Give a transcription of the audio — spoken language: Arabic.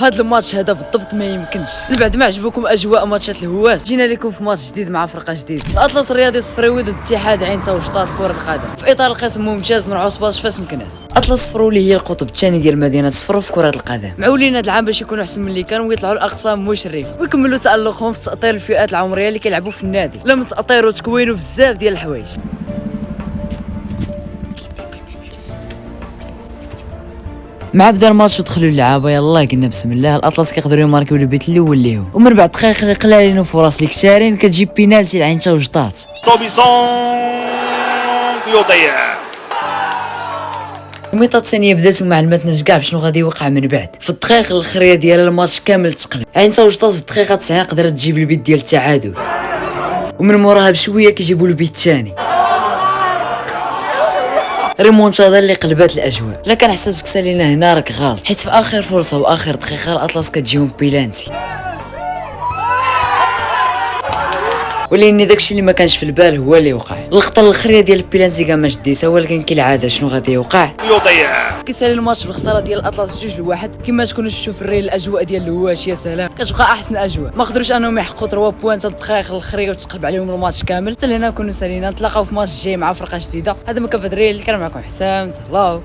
هذا الماتش هذا بالضبط ما يمكنش. من بعد ما عجبكم اجواء ماتشات الهواس، جينا لكم في ماتش جديد مع فرقه جديده، الاطلس الرياضي الصفراوي ضد اتحاد عين سوشطات كره القدم، في اطار القسم ممتاز من عصباش فاس مكناس. اطلس الصفراوي هي القطب الثاني ديال مدينه صفرو في كره القدم، معولين هذا العام باش يكونوا احسن من اللي كانوا ويطلعوا الاقسام مشرفه ويكملوا تالقهم في تاطير الفئات العمريه اللي كيلعبوا في النادي، ولا من تاطير وتكوينوا بزاف ديال الحوايج. مع بدا الماتش ودخلوا اللعابه يلاه قلنا بسم الله، الاطلس كيقدروا يماركيو البيت الاول ليهم، ومن بعد دقائق قلالين وفرص اللي كثارين كتجيب بينالتي لعين توجطات. توبيسون يضيع. الميطه الثانيه بدات وما علمتناش كاع شنو غادي يوقع من بعد. في الدقائق الاخريه ديال الماتش كامل تقلب، عين توجطات في الدقيقه 90 قدرت تجيب البيت ديال التعادل، ومن موراها بشويه كيجيبوا البيت الثاني. ريمونتادا اللي قلبات الاجواء. لا كان حسبتك سالينا هنا راك غلط، حيت في اخر فرصه واخر دقيقه الاطلس كتجيهم بيلانتي، ولكن داكشي اللي ما كانش في البال هو اللي وقع. اللقطه الاخريه ديال البيلانتي كاع ما شديتها، ولكن كالعاده شنو غادي يوقع؟ يضيع. كيسالي الماتش بالخساره ديال الاطلس ب2-1. كما تكونوا شفتوا في الريل الاجواء ديال الهواش يا سلام، كتبقى احسن اجواء. ما قدروش انهم يحققوا 3 بوينت الدقائق الاخريه وتقلب عليهم الماتش كامل. حتى هنا كنا سالينا. نتلاقاو في ماتش جاي مع فرقه جديده. هذا ما كان في الريل، كان معكم حسام. تهلاو.